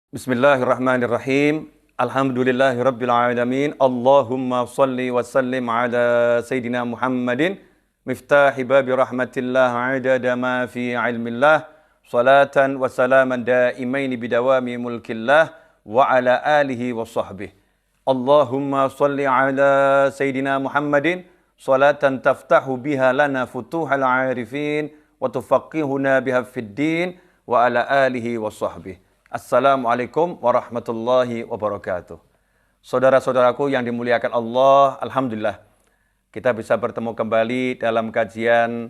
Bismillahirrahmanirrahim. Alhamdulillahirabbil alamin. Allahumma shalli wa sallim ala sayidina Muhammadin miftahi babi rahmatillah adada ma fi ilmillah salatan wa salaman daimaini bidawami mulkillah wa ala alihi wa sahbihi. Allahumma shalli ala sayidina Muhammadin salatan taftahu biha lana futuhal arifin wa tufaqihuna biha fid din wa ala alihi wa sahbihi. Assalamualaikum warahmatullahi wabarakatuh. Saudara-saudaraku yang dimuliakan Allah, Alhamdulillah kita bisa bertemu kembali dalam kajian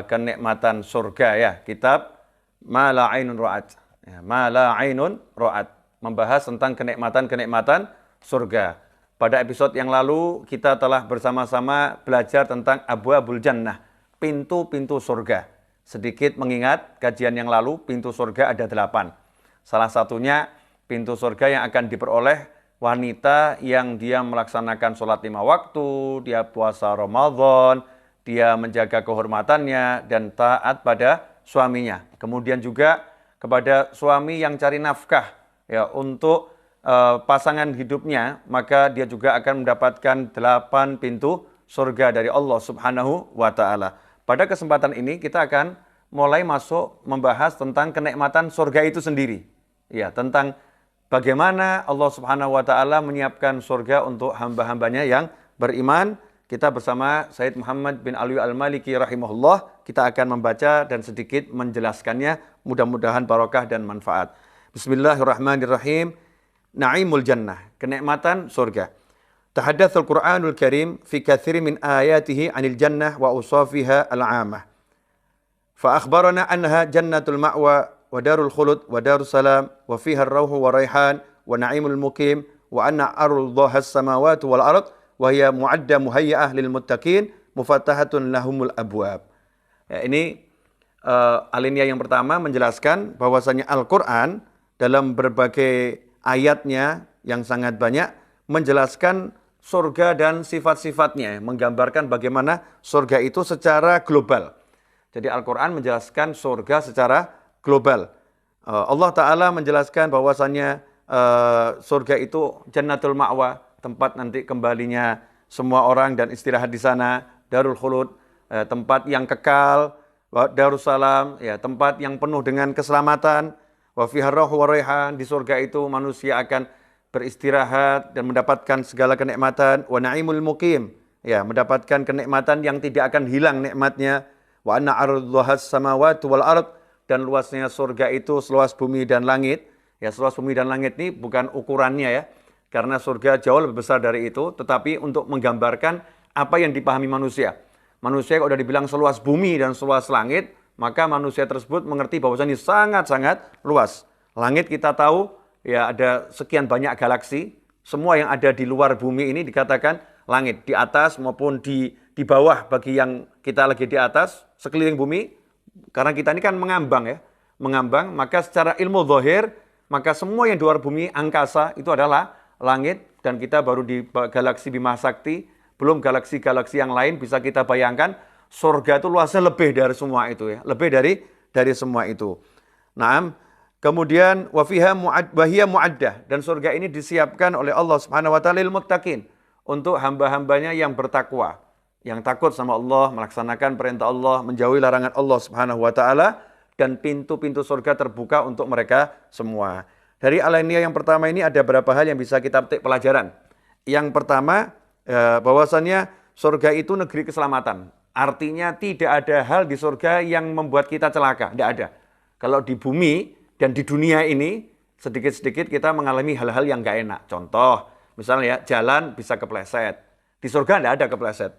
kenikmatan surga ya, kitab Ma La Ainun Ra'at. Ya, Ma La Ainun Ra'at, membahas tentang kenikmatan-kenikmatan surga. Pada episode yang lalu kita telah bersama-sama belajar tentang Abwabul Jannah, pintu-pintu surga. Sedikit mengingat kajian yang lalu, pintu surga ada 8. Salah satunya pintu surga yang akan diperoleh wanita yang dia melaksanakan sholat 5 waktu, dia puasa Ramadan, dia menjaga kehormatannya dan taat pada suaminya. Kemudian juga kepada suami yang cari nafkah ya untuk pasangan hidupnya, maka dia juga akan mendapatkan 8 pintu surga dari Allah Subhanahu wa taala. Pada kesempatan ini kita akan mulai masuk membahas tentang kenikmatan surga itu sendiri. Ya, tentang bagaimana Allah Subhanahu wa taala menyiapkan surga untuk hamba-hambanya yang beriman. Kita bersama Sayyid Muhammad bin Alwi Al-Maliki rahimahullah, kita akan membaca dan sedikit menjelaskannya, mudah-mudahan barokah dan manfaat. Bismillahirrahmanirrahim. Naimul Jannah, kenikmatan surga. Tahaddatsul Qur'anul Karim fi katsiri min ayatihi 'anil jannah wa usafiha al-'amah. Fa akhbarana annaha jannatul ma'wa wa darul khulud wa darus salam wa fiha ar-rauhu wa raihan wa na'imul mukim wa anna arduha as-samawati wal ard wa hiya mu'adda muhayya'ah lil muttaqin mufattahatun lahumul abwab. Ya, ini alinea yang pertama menjelaskan bahwasanya Al-Qur'an dalam berbagai ayatnya yang sangat banyak menjelaskan surga dan sifat-sifatnya, menggambarkan bagaimana surga itu secara global. Jadi Al-Qur'an menjelaskan surga secara global. Allah Ta'ala menjelaskan bahwasannya surga itu jannatul ma'wa, tempat nanti kembalinya semua orang dan istirahat di sana. Darul khulud, tempat yang kekal. Darussalam, ya, tempat yang penuh dengan keselamatan. Wa fiha ar-rauhu wa raihan, di surga itu manusia akan beristirahat dan mendapatkan segala kenikmatan. Wa na'imul mukim, ya, mendapatkan kenikmatan yang tidak akan hilang nikmatnya. Wa anna arduha as-samawati wal ard, dan luasnya surga itu seluas bumi dan langit. Ya, seluas bumi dan langit ini bukan ukurannya ya, karena surga jauh lebih besar dari itu, tetapi untuk menggambarkan apa yang dipahami manusia. Manusia kalau sudah dibilang seluas bumi dan seluas langit, maka manusia tersebut mengerti bahwasanya ini sangat-sangat luas. Langit kita tahu ya ada sekian banyak galaksi, semua yang ada di luar bumi ini dikatakan langit, di atas maupun di bawah bagi yang kita lagi di atas, sekeliling bumi. Karena kita ini kan mengambang ya, mengambang, maka secara ilmu zahir, maka semua yang di luar bumi, angkasa, itu adalah langit, dan kita baru di galaksi Bima Sakti, belum galaksi-galaksi yang lain, bisa kita bayangkan, surga itu luasnya lebih dari semua itu ya, lebih dari semua itu. Naam, kemudian wafiha mu'addah, dan surga ini disiapkan oleh Allah Subhanahu wa taala lil muttaqin, untuk hamba-hambanya yang bertakwa, yang takut sama Allah, melaksanakan perintah Allah, menjauhi larangan Allah Subhanahu wa taala, dan pintu-pintu surga terbuka untuk mereka semua. Dari alinea yang pertama ini ada beberapa hal yang bisa kita petik pelajaran. Yang pertama, bahwasannya surga itu negeri keselamatan. Artinya tidak ada hal di surga yang membuat kita celaka, tidak ada. Kalau di bumi dan di dunia ini, sedikit-sedikit kita mengalami hal-hal yang nggak enak. Contoh, misalnya ya, jalan bisa kepleset. Di surga tidak ada kepleset.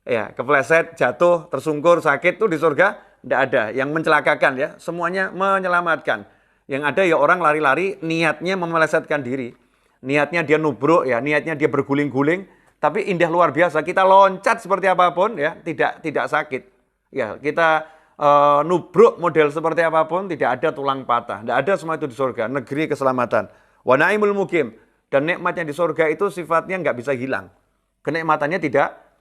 Ya, kepleset, jatuh, tersungkur, sakit itu di surga tidak ada. Yang mencelakakan ya, semuanya menyelamatkan. Yang ada ya orang lari-lari, niatnya memelesetkan diri. Niatnya dia nubruk ya, niatnya dia berguling-guling, tapi indah luar biasa. Kita loncat seperti apapun ya, tidak sakit. Ya, kita nubruk model seperti apapun, tidak ada tulang patah. Tidak ada semua itu di surga, negeri keselamatan. Wa naimul mukim, dan nikmatnya di surga itu sifatnya nggak bisa hilang. Kenikmatannya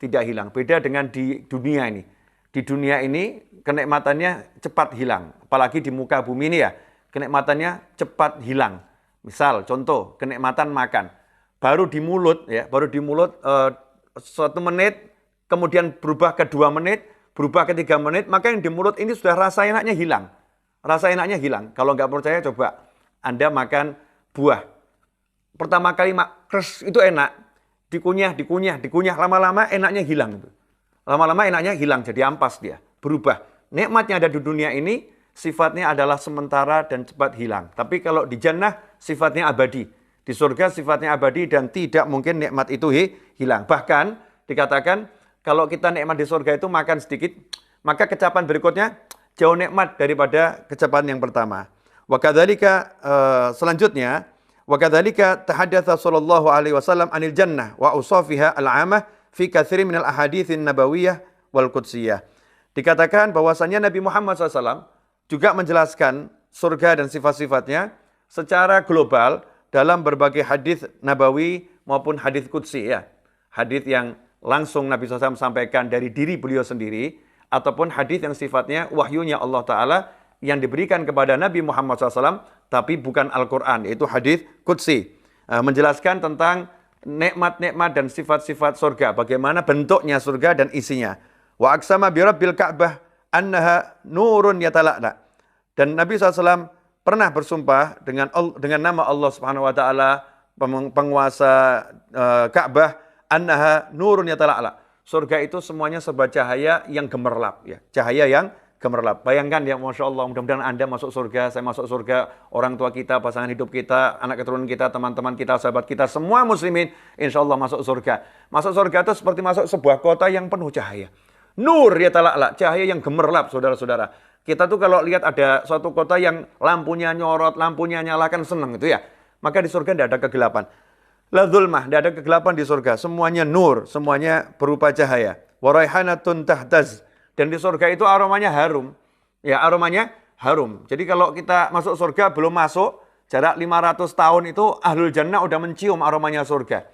tidak hilang. Beda dengan di dunia ini. Di dunia ini kenikmatannya cepat hilang. Apalagi di muka bumi ini ya, kenikmatannya cepat hilang. Misal, contoh, kenikmatan makan. Baru di mulut, ya, baru di mulut 1 menit, kemudian berubah ke 2 menit, berubah ke 3 menit, maka yang di mulut ini sudah rasa enaknya hilang. Rasa enaknya hilang. Kalau nggak percaya, coba Anda makan buah. Pertama kali kres itu enak, dikunyah, lama-lama enaknya hilang. Lama-lama enaknya hilang, jadi ampas dia, berubah. Nikmatnya ada di dunia ini, sifatnya adalah sementara dan cepat hilang. Tapi kalau di jannah, sifatnya abadi. Di surga sifatnya abadi dan tidak mungkin nikmat itu hilang. Bahkan dikatakan, kalau kita nikmat di surga itu makan sedikit, maka kecapan berikutnya jauh nikmat daripada kecapan yang pertama. Wa kadzalika selanjutnya, wa kadzalika tahaddatsa sallallahu alaihi wasallam anil jannah wa usafiha al-'amah fi katsirin minal ahaditsin nabawiyyah wal qudsiyah. Dikatakan bahwasanya Nabi Muhammad SAW juga menjelaskan surga dan sifat-sifatnya secara global dalam berbagai hadis nabawi maupun hadis qudsi, ya. Hadis yang langsung Nabi SAW sampaikan dari diri beliau sendiri, ataupun hadis yang sifatnya wahyunya Allah Ta'ala yang diberikan kepada Nabi Muhammad SAW, tapi bukan Al-Quran, yaitu hadis qudsi. Menjelaskan tentang nikmat-nikmat dan sifat-sifat surga, bagaimana bentuknya surga dan isinya. Wa aqsama bi rabbil Ka'bah annaha nurun yatala'la. Dan Nabi SAW pernah bersumpah dengan nama Allah Subhanahu wa taala, penguasa Ka'bah, annaha nurun yatala'la. Surga itu semuanya serba cahaya yang gemerlap, ya. Cahaya yang gemerlap. Bayangkan ya, Masya Allah, mudah-mudahan Anda masuk surga, saya masuk surga, orang tua kita, pasangan hidup kita, anak keturunan kita, teman-teman kita, sahabat kita, semua muslimin, insya Allah masuk surga. Masuk surga itu seperti masuk sebuah kota yang penuh cahaya. Nur ya tala'la, cahaya yang gemerlap, saudara-saudara. Kita tuh kalau lihat ada suatu kota yang lampunya nyorot, lampunya nyalakan, senang itu ya. Maka di surga tidak ada kegelapan. La zulmah, tidak ada kegelapan di surga. Semuanya nur, semuanya berupa cahaya. Wa raihanatun tahtaz. Dan di surga itu aromanya harum. Ya, aromanya harum. Jadi kalau kita masuk surga belum masuk, jarak 500 tahun itu ahlul jannah udah mencium aromanya surga.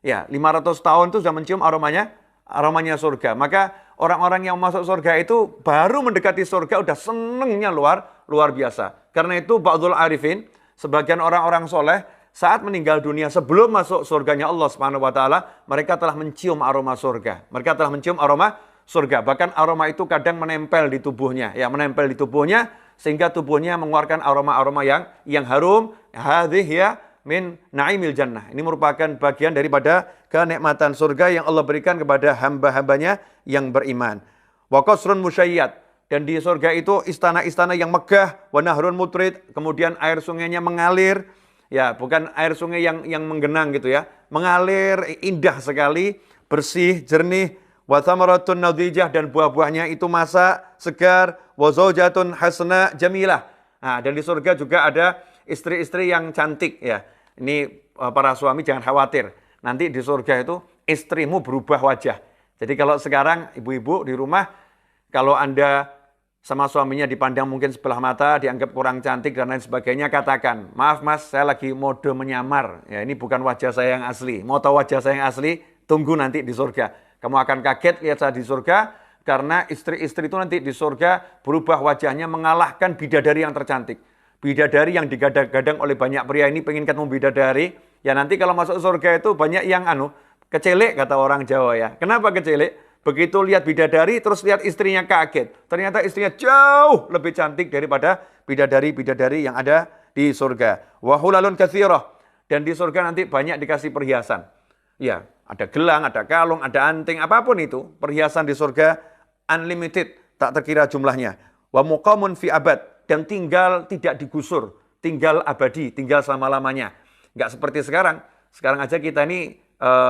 Ya, 500 tahun itu sudah mencium aromanya surga. Maka orang-orang yang masuk surga itu baru mendekati surga udah senengnya luar biasa. Karena itu ba'dul arifin, sebagian orang-orang soleh, saat meninggal dunia sebelum masuk surganya Allah Subhanahu wa taala, mereka telah mencium aroma surga. Mereka telah mencium aroma surga. Bahkan aroma itu kadang menempel di tubuhnya, ya, menempel di tubuhnya sehingga tubuhnya mengeluarkan aroma-aroma yang harum. Hadhihi ya min naimil jannah. Ini merupakan bagian daripada kenikmatan surga yang Allah berikan kepada hamba-hambanya yang beriman. Wa qasrun musyayyad, dan di surga itu istana-istana yang megah, wa nahrun mutrid, kemudian air sungainya mengalir. Ya, bukan air sungai yang menggenang gitu ya. Mengalir, indah sekali, bersih, jernih. Wa thamaratun nadijah, dan buah-buahnya itu masak, segar. Wa zaujatun hasna jamilah. Nah, dan di surga juga ada istri-istri yang cantik ya. Ini para suami jangan khawatir. Nanti di surga itu istrimu berubah wajah. Jadi kalau sekarang ibu-ibu di rumah, kalau Anda sama suaminya dipandang mungkin sebelah mata, dianggap kurang cantik dan lain sebagainya, katakan, maaf mas, saya lagi mode menyamar. Ya, ini bukan wajah saya yang asli. Mau tahu wajah saya yang asli? Tunggu nanti di surga. Kamu akan kaget lihat saya di surga, karena istri-istri itu nanti di surga berubah wajahnya mengalahkan bidadari yang tercantik. Bidadari yang digadang-gadang oleh banyak pria ini pengen ketemu bidadari. Ya nanti kalau masuk surga itu banyak yang kecelek kata orang Jawa ya. Kenapa kecelek? Begitu lihat bidadari, terus lihat istrinya kaget. Ternyata istrinya jauh lebih cantik daripada bidadari-bidadari yang ada di surga. Wa hulalun katsirah. Dan di surga nanti banyak dikasih perhiasan. Ya, ada gelang, ada kalung, ada anting, apapun itu. Perhiasan di surga unlimited, tak terkira jumlahnya. Wa muqamun fi abad. Dan tinggal tidak digusur. Tinggal abadi, tinggal selama-lamanya. Nggak seperti sekarang. Sekarang aja kita ini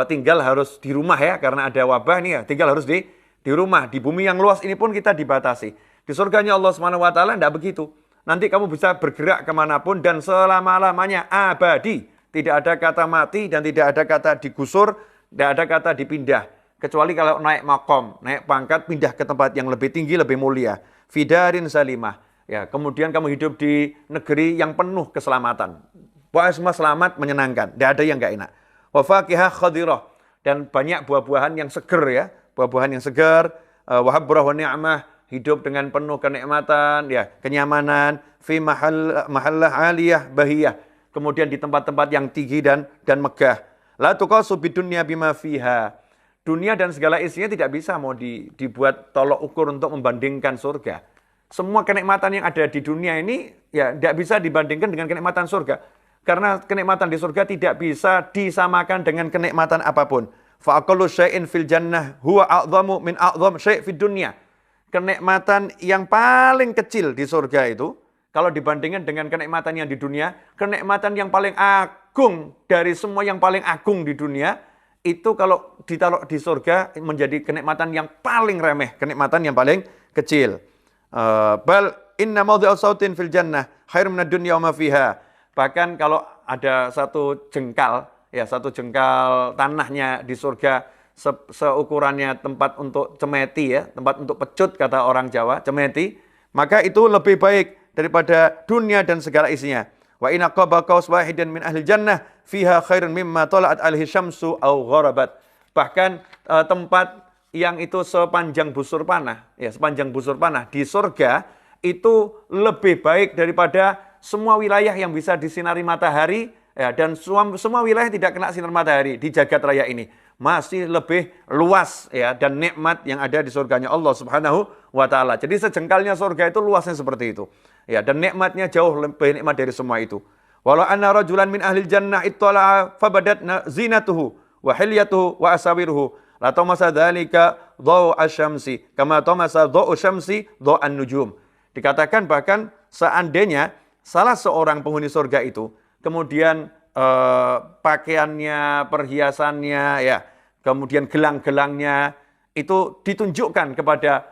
tinggal harus di rumah ya, karena ada wabah nih ya, tinggal harus di rumah. Di bumi yang luas ini pun kita dibatasi. Di surganya Allah Subhanahu wa taala enggak begitu. Nanti kamu bisa bergerak kemanapun dan selama-lamanya abadi. Tidak ada kata mati dan tidak ada kata digusur, tidak ada kata dipindah. Kecuali kalau naik makom, naik pangkat, pindah ke tempat yang lebih tinggi, lebih mulia. Fidarin salimah. Ya, kemudian kamu hidup di negeri yang penuh keselamatan. Pokoknya semua selamat, menyenangkan. Tidak ada yang enggak enak. Wa faqihah khadirah, dan banyak buah-buahan yang seger ya, buah-buahan yang segar. Wa habrah wa ni'mah, hidup dengan penuh kenikmatan ya, kenyamanan. Fi mahallah aliyah bahiyah, kemudian di tempat-tempat yang tinggi dan megah. La tuqasu bidunya bima fiha. Dunia dan segala isinya tidak bisa mau dibuat tolok ukur untuk membandingkan surga. Semua kenikmatan yang ada di dunia ini ya tidak bisa dibandingkan dengan kenikmatan surga. Karena kenikmatan di surga tidak bisa disamakan dengan kenikmatan apapun. Fa aqallu syai'in fil jannah huwa a'dhamu min a'dham syai' fid dunya. Kenikmatan yang paling kecil di surga itu kalau dibandingkan dengan kenikmatan yang di dunia, kenikmatan yang paling agung dari semua yang paling agung di dunia itu kalau ditaruh di surga menjadi kenikmatan yang paling remeh, kenikmatan yang paling kecil. Bal inna mawdi'a sautin fil jannah khairum minad dunya wa ma fiha. Bahkan kalau ada satu jengkal tanahnya di surga seukurannya tempat untuk cemeti ya, tempat untuk pecut kata orang Jawa, cemeti, maka itu lebih baik daripada dunia dan segala isinya. Wa inna qaba qaus wahidan min ahli jannah fiha khairun mimma tala'at alaihi syamsu aw gharabat. Bahkan tempat yang itu sepanjang busur panah di surga itu lebih baik daripada semua wilayah yang bisa disinari matahari ya, dan semua wilayah tidak kena sinar matahari di jagat raya ini. Masih lebih luas ya dan nikmat yang ada di surganya Allah Subhanahu wa taala. Jadi sejengkalnya surga itu luasnya seperti itu. Ya, dan nikmatnya jauh lebih nikmat dari semua itu. Walau anna rajulan min ahli jannah ittala'a fabadat zinatuhu wa hilyatuhu wa asawiruhu la tamasa dzalika dhaw asy-syamsi kama tamasa dhaw syamsi dhaw an-nujum. Dikatakan bahkan seandainya salah seorang penghuni surga itu kemudian pakaiannya, perhiasannya ya, kemudian gelang-gelangnya itu ditunjukkan kepada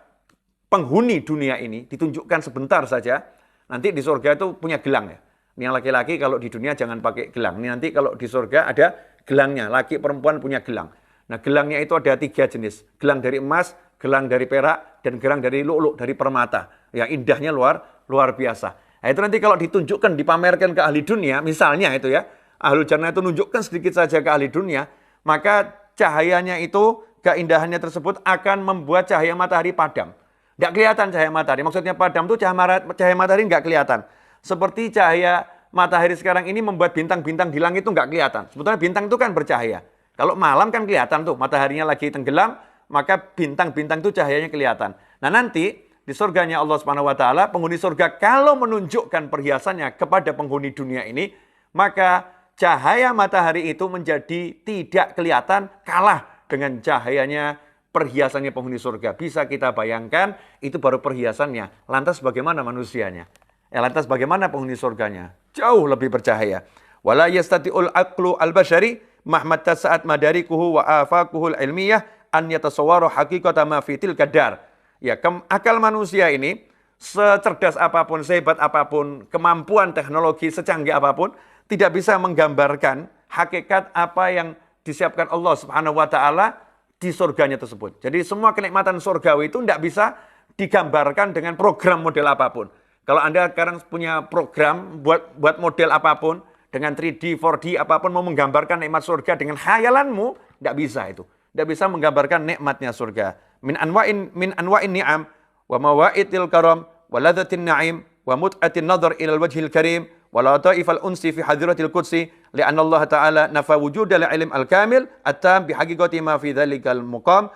penghuni dunia ini, ditunjukkan sebentar saja. Nanti di surga itu punya gelang ya. Ini yang laki-laki kalau di dunia jangan pakai gelang. Ini nanti kalau di surga ada gelangnya. Laki perempuan punya gelang. Nah gelangnya itu ada 3 jenis. Gelang dari emas, gelang dari perak, dan gelang dari lu'lu', dari permata. Yang indahnya luar biasa. Nah itu nanti kalau ditunjukkan, dipamerkan ke ahli dunia, misalnya itu ya, ahli jannah itu nunjukkan sedikit saja ke ahli dunia, maka cahayanya itu, keindahannya tersebut akan membuat cahaya matahari padam. Nggak kelihatan cahaya matahari. Maksudnya padam itu cahaya matahari nggak kelihatan. Seperti cahaya matahari sekarang ini membuat bintang-bintang di langit itu nggak kelihatan. Sebetulnya bintang itu kan bercahaya. Kalau malam kan kelihatan tuh, mataharinya lagi tenggelam, maka bintang-bintang itu cahayanya kelihatan. Nah nanti di surganya Allah Subhanahu wa taala, penghuni surga kalau menunjukkan perhiasannya kepada penghuni dunia ini, maka cahaya matahari itu menjadi tidak kelihatan, kalah dengan cahayanya perhiasannya penghuni surga. Bisa kita bayangkan, itu baru perhiasannya. Lantas bagaimana manusianya? Lantas bagaimana penghuni surganya? Jauh lebih bercahaya. Wala yastati'ul aqlu al-bashari mahmatta sa'at madarikuhu wa afakuhul ilmiyah an yatasawwaru haqiqata ma fitil kadar. Ya, akal manusia ini secerdas apapun, sehebat apapun, kemampuan teknologi secanggih apapun, tidak bisa menggambarkan hakikat apa yang disiapkan Allah Subhanahu wa taala di surganya tersebut. Jadi semua kenikmatan surgawi itu tidak bisa digambarkan dengan program model apapun. Kalau Anda sekarang punya program buat model apapun, dengan 3D, 4D apapun mau menggambarkan nikmat surga dengan khayalanmu, tidak bisa itu. Tidak bisa menggambarkan nikmatnya surga. Min anwa'in ni'am wa mawaitil karam wa ladzatin na'im wa mut'atin nadhar ila al-wajhil karim wa la ta'ifal unsi fi hadratil qudsi li'anna Allah ta'ala nafa wujudal ilm al-kamil at-tam bi haqiqati ma fi dhalikal maqam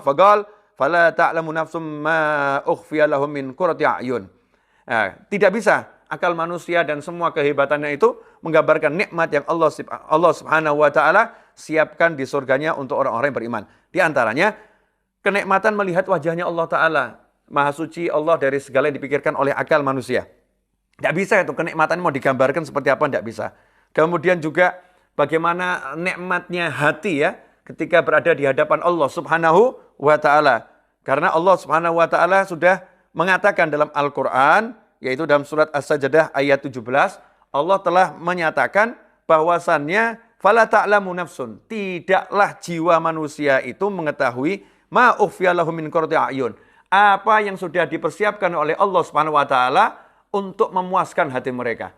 faqal fala ta'lamu nafsum ma ukhfiya lahum min qurrati a'yun. Tidak bisa akal manusia dan semua kehebatannya itu menggambarkan nikmat yang Allah Subhanahu wa taala siapkan di surganya untuk orang-orang yang beriman. Di antaranya kenikmatan melihat wajahnya Allah taala. Maha suci Allah dari segala yang dipikirkan oleh akal manusia. Tidak bisa itu kenikmatan mau digambarkan seperti apa, tidak bisa. Kemudian juga bagaimana nikmatnya hati ya ketika berada di hadapan Allah Subhanahu wa taala. Karena Allah Subhanahu wa taala sudah mengatakan dalam Al-Qur'an, yaitu dalam surat As-Sajdah ayat 17, Allah telah menyatakan bahwasannya fala ta'lamu nafsun, tidaklah jiwa manusia itu mengetahui ma ukhfiya lahum min qurrati a'yun, apa yang sudah dipersiapkan oleh Allah Subhanahu wa taala untuk memuaskan hati mereka.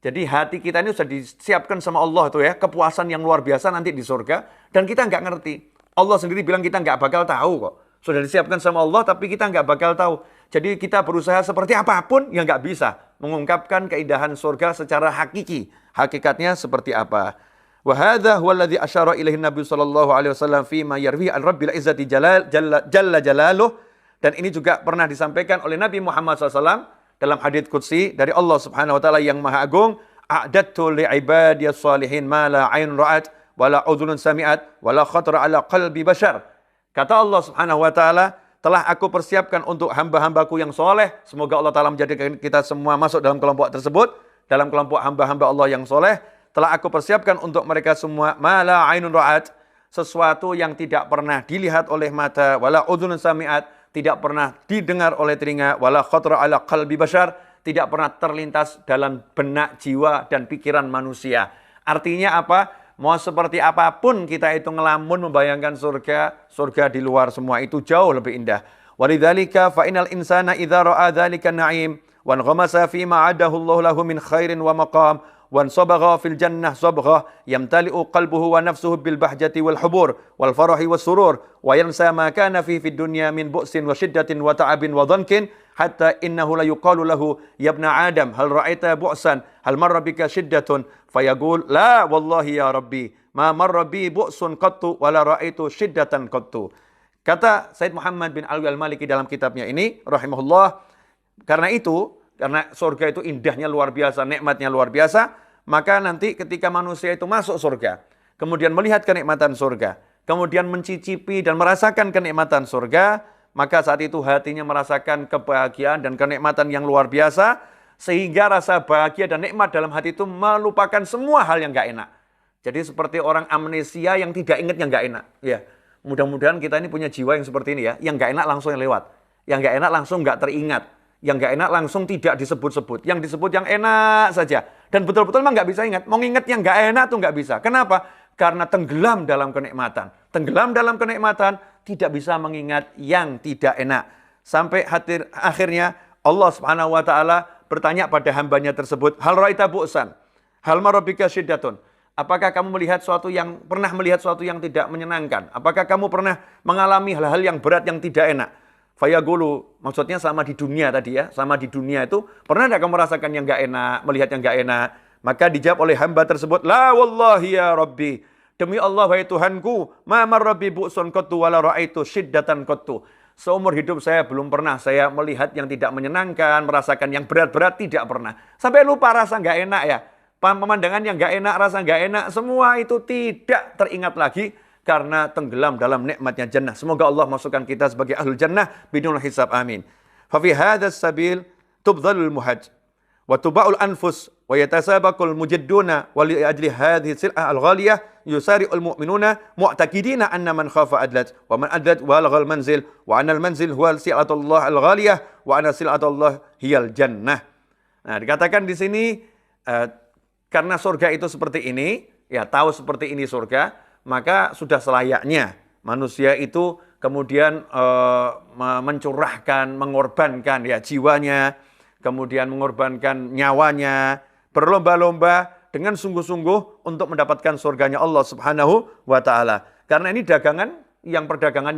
Jadi hati kita ini sudah disiapkan sama Allah itu ya, kepuasan yang luar biasa nanti di surga, dan kita nggak ngerti. Allah sendiri bilang kita nggak bakal tahu kok. Sudah disiapkan sama Allah tapi kita nggak bakal tahu. Jadi kita berusaha seperti apapun yang nggak bisa. mengungkapkan keindahan surga secara hakiki. Hakikatnya seperti apa? Wa hadza huwa alladhi asyara ilaihi Nabi sallallahu alaihi wasallam fi ma yarwi an Rabbil Izzati jalla jalaluh. Dan ini juga pernah disampaikan oleh Nabi Muhammad SAW dalam hadits qudsi dari Allah Subhanahu wa taala yang Maha Agung, a'dattu li ibadiyas salihin ma la 'ain ra'at wa la udhunun sami'at wa la khatara 'ala qalbi bashar. Kata Allah Subhanahu wa taala, telah aku persiapkan untuk hamba-hambaku yang soleh. Semoga Allah Ta'ala menjadikan kita semua masuk dalam kelompok tersebut, dalam kelompok hamba-hamba Allah yang soleh. Telah aku persiapkan untuk mereka semua ma la 'ainun ra'at, sesuatu yang tidak pernah dilihat oleh mata, wala udhunun sami'at, tidak pernah didengar oleh telinga, wala khatra ala qalbi bashar, tidak pernah terlintas dalam benak jiwa dan pikiran manusia. Artinya apa? Mau seperti apapun kita itu ngelamun membayangkan surga, surga di luar semua itu jauh lebih indah. Walidzalika fa innal insana idza ra'a dzalika na'im wa ghamasa fi ma 'adahu Allah lahu min khairin wa maqam وانصبغ في الجنة صبغة يمتلئ قلبه ونفسه بالبهجة والحبور والفرح والسرور وينسى ما كان فيه في الدنيا من بؤس وشدة وتعب وضنك حتى إنه لا يقال له يا ابن آدم هل رأيت بؤسا هل مر بك شدة فيقول لا والله يا ربي ما مر بي بؤس قط ولا رأيت شدة قط. Kata Said Muhammad bin Alwi al-Maliki dalam kitabnya ini rahimahullah, karena surga itu indahnya luar biasa, nikmatnya luar biasa, maka nanti ketika manusia itu masuk surga, kemudian melihat kenikmatan surga, kemudian mencicipi dan merasakan kenikmatan surga, maka saat itu hatinya merasakan kebahagiaan dan kenikmatan yang luar biasa, sehingga rasa bahagia dan nikmat dalam hati itu melupakan semua hal yang gak enak. Jadi seperti orang amnesia yang tidak ingat yang gak enak. Ya, mudah-mudahan kita ini punya jiwa yang seperti ini ya, yang gak enak langsung yang lewat, yang gak enak langsung gak teringat. Yang gak enak langsung tidak disebut-sebut. Yang disebut yang enak saja. Dan betul-betul memang gak bisa ingat. Mau ingat yang gak enak tuh gak bisa. Kenapa? Karena tenggelam dalam kenikmatan. Tenggelam dalam kenikmatan, tidak bisa mengingat yang tidak enak. Sampai akhirnya Allah Subhanahu wa taala bertanya pada hambanya tersebut, hal ra'aita bu'san? Hal marabika syiddatun? Apakah kamu pernah melihat sesuatu yang tidak menyenangkan? Apakah kamu pernah mengalami hal-hal yang berat yang tidak enak? Fayaqulu, maksudnya sama di dunia tadi ya, sama di dunia itu, pernah tidak kamu merasakan yang gak enak, melihat yang gak enak? Maka dijawab oleh hamba tersebut, la wallahi ya Rabbi, demi Allah wahai Tuhanku, ma marrabi bu'sun qattu wala ra'aitu syiddatan qattu. Seumur hidup saya belum pernah saya melihat yang tidak menyenangkan, merasakan yang berat-berat, tidak pernah. Sampai lupa rasa gak enak ya. Pemandangan yang gak enak, rasa gak enak, semua itu tidak teringat lagi, karena tenggelam dalam nikmatnya jannah. Semoga Allah masukkan kita sebagai ahlul jannah bidunul hisab, amin. Fa fi hadzal sabil tubdhalul muhajj wa tuba'ul anfus wa yatasabaqul mujadduna wa li ajli hadhihi sil'ah al-ghaliyah yusari'ul mu'minuna mu'taqidina anna man khafa adlat wa man adlat walaghal manzil wa anal manzil huwa sil'atullah al-ghaliyah wa anna sil'atullah hiyal jannah. Nah, dikatakan di sini karena surga itu seperti ini, ya tahu seperti ini surga, maka sudah selayaknya manusia itu kemudian mencurahkan, mengorbankan ya jiwanya, kemudian mengorbankan nyawanya, berlomba-lomba dengan sungguh-sungguh untuk mendapatkan surganya Allah Subhanahu wa taala. Karena ini perdagangan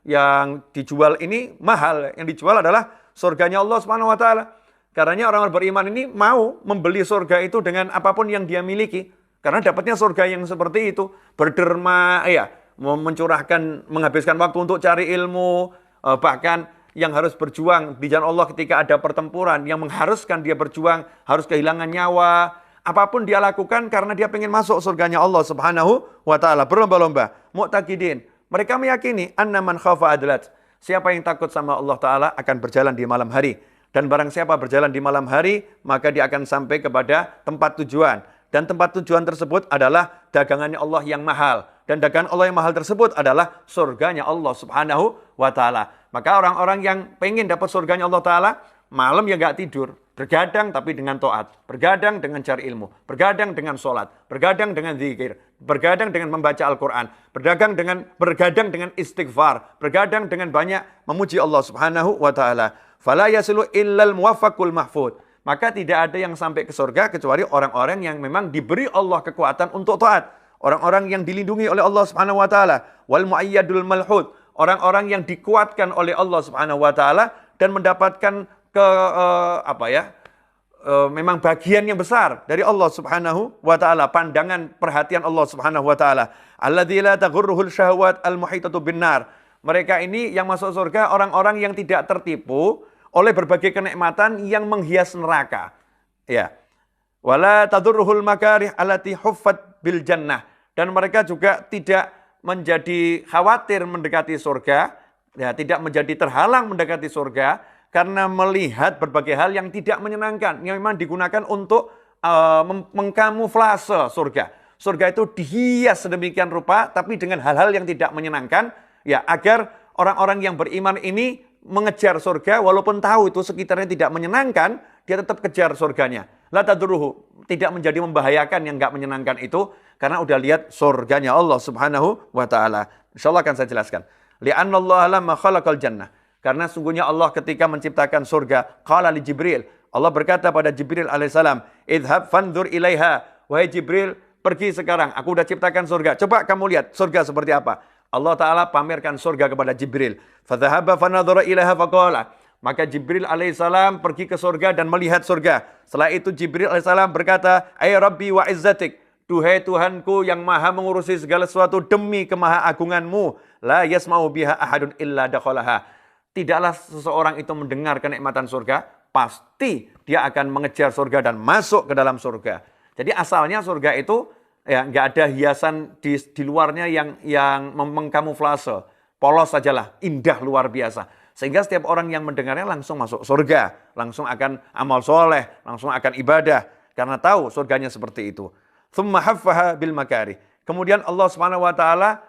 yang dijual ini mahal, yang dijual adalah surganya Allah Subhanahu wa taala. Karenanya orang beriman ini mau membeli surga itu dengan apapun yang dia miliki. Karena dapatnya surga yang seperti itu, berderma, ya, mencurahkan, menghabiskan waktu untuk cari ilmu, bahkan yang harus berjuang di jalan Allah ketika ada pertempuran, yang mengharuskan dia berjuang, harus kehilangan nyawa, apapun dia lakukan karena dia ingin masuk surganya Allah Subhanahu wa taala, berlomba-lomba, mu'taqidin. Mereka meyakini anna man khafa adlat. Siapa yang takut sama Allah taala akan berjalan di malam hari. Dan barang siapa berjalan di malam hari, maka dia akan sampai kepada tempat tujuan. Dan tempat tujuan tersebut adalah dagangannya Allah yang mahal. Dan dagangan Allah yang mahal tersebut adalah surganya Allah Subhanahu wa ta'ala. Maka orang-orang yang pengen dapat surganya Allah ta'ala, malam ya gak tidur. Bergadang tapi dengan taat. Bergadang dengan cari ilmu. Bergadang dengan sholat. Bergadang dengan zikir. Bergadang dengan membaca Al-Quran. Bergadang dengan istighfar. Bergadang dengan banyak memuji Allah Subhanahu wa ta'ala. Fala yasilu illal muwaffaqul mahfud. Maka tidak ada yang sampai ke surga kecuali orang-orang yang memang diberi Allah kekuatan untuk taat. Orang-orang yang dilindungi oleh Allah Subhanahu wa taala, wal muayyadul malhud, orang-orang yang dikuatkan oleh Allah Subhanahu wa taala dan mendapatkan memang bagian yang besar dari Allah Subhanahu wa taala, pandangan perhatian Allah Subhanahu wa taala. Alladzi la taghurruhul syahwat al-muhitatu binnar. Mereka ini yang masuk surga orang-orang yang tidak tertipu oleh berbagai kenikmatan yang menghias neraka. Ya. Wala tadurruhul makarih allati huffat bil jannah. Dan mereka juga tidak menjadi khawatir mendekati surga, ya, tidak menjadi terhalang mendekati surga karena melihat berbagai hal yang tidak menyenangkan, yang memang digunakan untuk mengkamuflase surga. Surga itu dihias sedemikian rupa, tapi dengan hal-hal yang tidak menyenangkan, ya, agar orang-orang yang beriman ini mengejar surga, walaupun tahu itu sekitarnya tidak menyenangkan, dia tetap kejar surganya. La tadurruhu, tidak menjadi membahayakan yang enggak menyenangkan itu, karena udah lihat surganya Allah Subhanahu wa taala. Insyaallah akan saya jelaskan. Li'anna Allah lamma khalaqal jannah. Karena sungguhnya Allah ketika menciptakan surga, qala li Jibril, Allah berkata pada Jibril alaihissalam, idhab fanzur ilaiha, wahai Jibril, pergi sekarang, aku udah ciptakan surga. Coba kamu lihat surga seperti apa. Allah Ta'ala pamerkan surga kepada Jibril. Fadhahaba fanadhara ilaiha faqala. Maka Jibril alaihissalam pergi ke surga dan melihat surga. Setelah itu Jibril alaihissalam berkata, ay Rabbi wa izzatik, duhai Tuhanku yang maha mengurusi segala sesuatu demi kemahaagunganmu, la yasma'u biha ahadun illa dakhalaha. Tidaklah seseorang itu mendengar kenikmatan surga, pasti dia akan mengejar surga dan masuk ke dalam surga. Jadi asalnya surga itu ya nggak ada hiasan di luarnya yang mengkamuflase, polos sajalah, indah luar biasa. Sehingga setiap orang yang mendengarnya langsung masuk surga, langsung akan amal soleh, langsung akan ibadah, karena tahu surganya seperti itu. Tsumma haffaha bil makarih. Kemudian Allah Subhanahu wa taala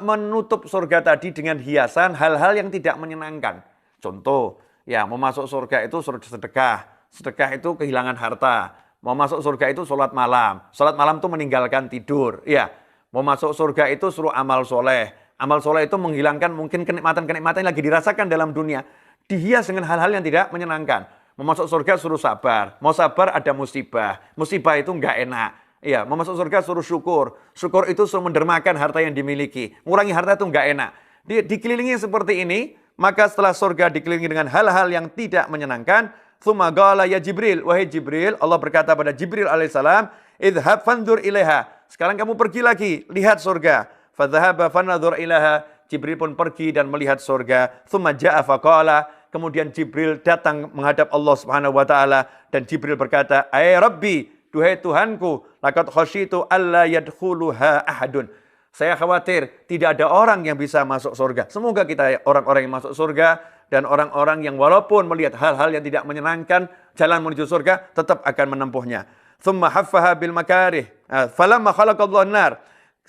menutup surga tadi dengan hiasan hal-hal yang tidak menyenangkan. Contoh, ya mau masuk surga itu suruh sedekah. Sedekah itu kehilangan harta. Mau masuk surga itu sholat malam. Sholat malam itu meninggalkan tidur. Ya, mau masuk surga itu suruh amal soleh. Amal soleh itu menghilangkan mungkin kenikmatan-kenikmatan yang lagi dirasakan dalam dunia. Dihias dengan hal-hal yang tidak menyenangkan. Mau masuk surga suruh sabar. Mau sabar ada musibah. Musibah itu enggak enak. Ya, mau masuk surga suruh syukur. Syukur itu suruh mendermakan harta yang dimiliki. Ngurangi harta itu enggak enak. Dikelilingi seperti ini, maka setelah surga dikelilingi dengan hal-hal yang tidak menyenangkan, tsumma qala ya Jibril, wahai Jibril, Allah berkata pada Jibril alaihissalam, idhab fanzur ilaiha. Sekarang kamu pergi lagi, lihat surga. Fadhahaba fanadhur ilaiha. Jibril pun pergi dan melihat surga. Tsumma ja'a faqala. Kemudian Jibril datang menghadap Allah Subhanahu wa taala dan Jibril berkata, "Ai Rabbi, duhai Tuhanku, laqad khasyitu alla yadkhuluha ahadun." Saya khawatir tidak ada orang yang bisa masuk surga. Semoga kita orang-orang yang masuk surga dan orang-orang yang walaupun melihat hal-hal yang tidak menyenangkan, jalan menuju surga tetap akan menempuhnya. Tsumma haffaha bil makarih. Falamma khalaqallahu an-nar.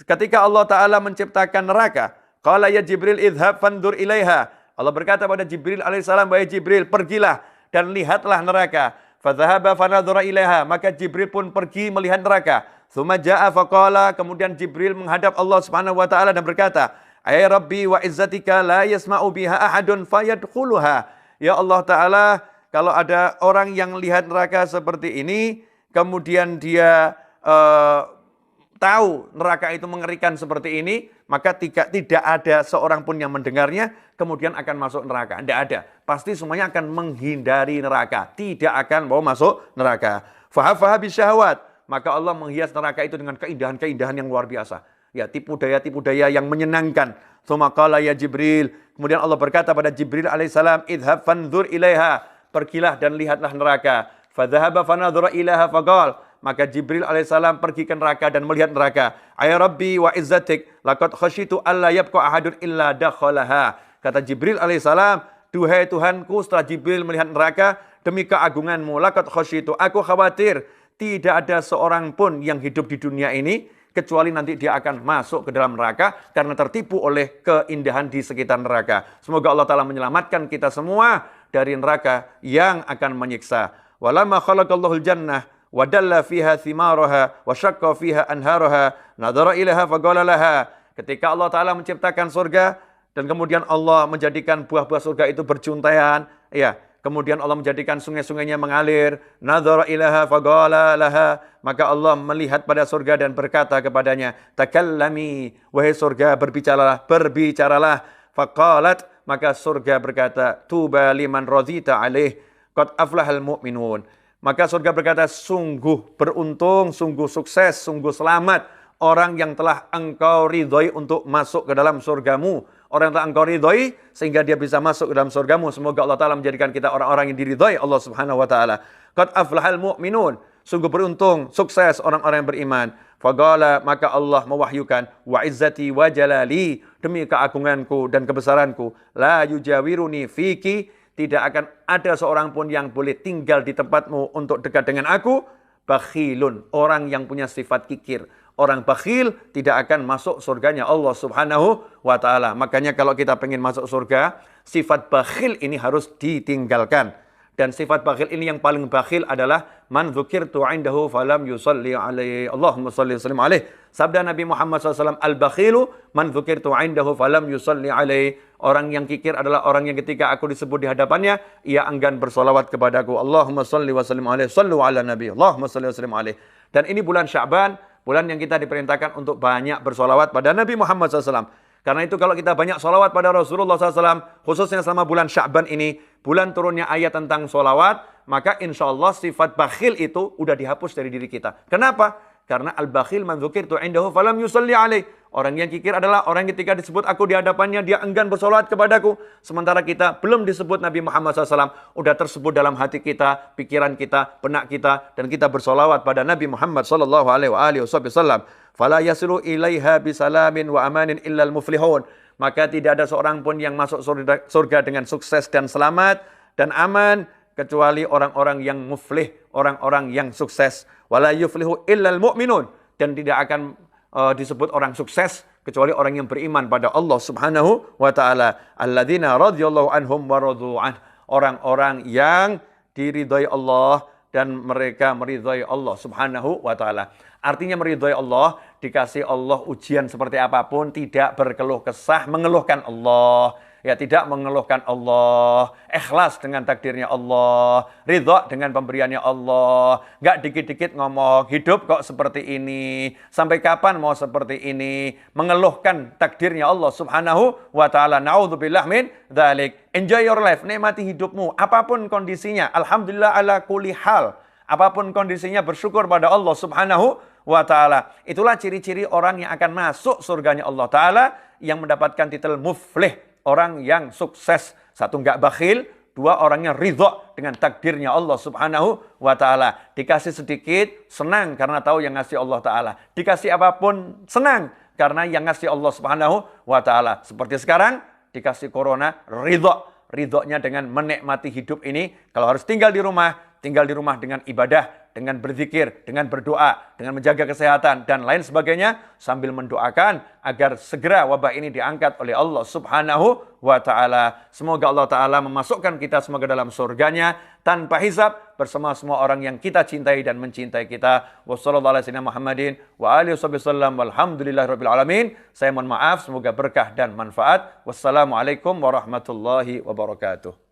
Ketika Allah Ta'ala menciptakan neraka, qala ya Jibril idhab fandur ilaiha. Allah berkata pada Jibril alaihissalam, wahai Jibril, pergilah dan lihatlah neraka. Fadhahaba fanadhara ilaiha. Maka Jibril pun pergi melihat neraka. Tsumma ja'a faqala. Kemudian Jibril menghadap Allah Subhanahu wa taala dan berkata, ay Rabbi wa izzatika la yasma'u biha ahadun fayadkhuluha. Ya Allah Ta'ala, kalau ada orang yang lihat neraka seperti ini, kemudian dia tahu neraka itu mengerikan seperti ini, maka tidak ada seorang pun yang mendengarnya, kemudian akan masuk neraka. Tidak ada. Pasti semuanya akan menghindari neraka. Tidak akan mau masuk neraka. Fahafaha bisyahwat. Maka Allah menghias neraka itu dengan keindahan-keindahan yang luar biasa. Ya, tipu daya yang menyenangkan. Tsumma qala ya Jibril. Kemudian Allah berkata pada Jibril alaihissalam, idhab fanzur ilaiha. Pergilah dan lihatlah neraka. Fadhahaba fanadhara ilaiha faqal. Maka Jibril alaihissalam pergi ke neraka dan melihat neraka. Ay Rabbi wa izzatik, laqad khasyitu alla yabqa ahadun illa dakhalaha. Kata Jibril alaihissalam, duhai Tuhanku, setelah Jibril melihat neraka, demi keagunganmu, laqad khasyitu, aku khawatir tidak ada seorang pun yang hidup di dunia ini kecuali nanti dia akan masuk ke dalam neraka karena tertipu oleh keindahan di sekitar neraka. Semoga Allah Ta'ala menyelamatkan kita semua dari neraka yang akan menyiksa. Walamma khalaqallahu al-jannah wa dalla fiha thimaraha wa syaqqa fiha anharaha nadhara ilaiha faqala laha. Ketika Allah Ta'ala menciptakan surga dan kemudian Allah menjadikan buah-buah surga itu berjuntaian, ya, kemudian Allah menjadikan sungai-sungainya mengalir, nadhara ilaiha faqala laha, maka Allah melihat pada surga dan berkata kepadanya, takallami, wahai surga, berbicaralah. Faqalat, maka surga berkata, tuba liman radhita alaih, qad aflahal mu'minun. Maka surga berkata, sungguh beruntung, sungguh sukses, sungguh selamat orang yang telah engkau ridhoi untuk masuk ke dalam surgamu. Orang yang telah engkau ridhoi sehingga dia bisa masuk ke dalam surgamu. Semoga Allah Ta'ala menjadikan kita orang-orang yang diridhoi Allah Subhanahu Wa Ta'ala. Qad aflahal mu'minun. Sungguh beruntung, sukses orang-orang yang beriman. Faqala, maka Allah mewahyukan, wa izzati wa jalali, demi keagunganku dan kebesaranku, la yujawiruni fiki, tidak akan ada seorang pun yang boleh tinggal di tempatmu untuk dekat dengan aku. Bakhilun, orang yang punya sifat kikir. Orang bakhil tidak akan masuk surganya Allah Subhanahu Wa Ta'ala. Makanya kalau kita pengen masuk surga, sifat bakhil ini harus ditinggalkan. Dan sifat bakhil ini yang paling bakhil adalah man dzukirtu indahu falam yusalli alaihi. Allahumma salli wa sallim alaihi. Sabda Nabi Muhammad SAW, al-bakhilu man dzukirtu indahu falam yusalli alaihi. Orang yang kikir adalah orang yang ketika aku disebut di hadapannya, ia enggan bersolawat kepadaku. Allahumma salli wa sallim alaihi. Sallu ala Nabi. Allahumma salli wa sallim alaihi. Dan ini bulan Sya'ban, bulan yang kita diperintahkan untuk banyak bersolawat pada Nabi Muhammad SAW. Karena itu kalau kita banyak solawat pada Rasulullah SAW, khususnya selama bulan Sya'ban ini, bulan turunnya ayat tentang solawat, maka insya Allah sifat bakhil itu udah dihapus dari diri kita. Kenapa? Karena al-bakhil man dzukirtu indahu falam yusalli alaih. Orang yang kikir adalah orang ketika disebut aku di hadapannya, dia enggan bersolawat kepadaku. Sementara kita belum disebut Nabi Muhammad SAW, udah tersebut dalam hati kita, pikiran kita, benak kita, dan kita bersolawat pada Nabi Muhammad SAW. Fala yasilu ilaiha bisalamin wa amanin illal muflihun. Maka tidak ada seorang pun yang masuk surga dengan sukses dan selamat dan aman kecuali orang-orang yang muflih, orang-orang yang sukses. Wala yuflihu illal mu'minun, dan tidak akan disebut orang sukses kecuali orang yang beriman pada Allah Subhanahu Wa Ta'ala. Alladzina radhiyallahu anhum wa radu an. Orang-orang yang diridhai Allah dan mereka meridhai Allah Subhanahu Wa Ta'ala. Artinya meridhai Allah, dikasih Allah ujian seperti apapun, tidak berkeluh kesah, mengeluhkan Allah. Ya, tidak mengeluhkan Allah, ikhlas dengan takdirnya Allah, ridha dengan pemberiannya Allah, nggak dikit-dikit ngomong, hidup kok seperti ini, sampai kapan mau seperti ini, mengeluhkan takdirnya Allah Subhanahu Wa Ta'ala. Na'udzubillah min dzalik. Enjoy your life, nikmati hidupmu, apapun kondisinya, alhamdulillah ala kulli hal. Apapun kondisinya, bersyukur pada Allah Subhanahu Wa Ta'ala. Itulah ciri-ciri orang yang akan masuk surganya Allah Ta'ala, yang mendapatkan titel muflih. Orang yang sukses. Satu, enggak bakhil. Dua, orangnya ridha dengan takdirnya Allah Subhanahu Wa Ta'ala. Dikasih sedikit, senang karena tahu yang ngasih Allah Ta'ala. Dikasih apapun, senang karena yang ngasih Allah Subhanahu Wa Ta'ala. Seperti sekarang, dikasih corona, ridha. Ridhonya dengan menikmati hidup ini. Kalau harus tinggal di rumah dengan ibadah, dengan berzikir, dengan berdoa, dengan menjaga kesehatan, dan lain sebagainya, sambil mendoakan agar segera wabah ini diangkat oleh Allah Subhanahu Wa Ta'ala. Semoga Allah Ta'ala memasukkan kita semoga dalam surganya tanpa hisab, bersama semua orang yang kita cintai dan mencintai kita. Wassalamualaikum warahmatullahi wabarakatuh. Walhamdulillahirabbil alamin. Saya mohon maaf, semoga berkah dan manfaat. Wassalamualaikum warahmatullahi wabarakatuh.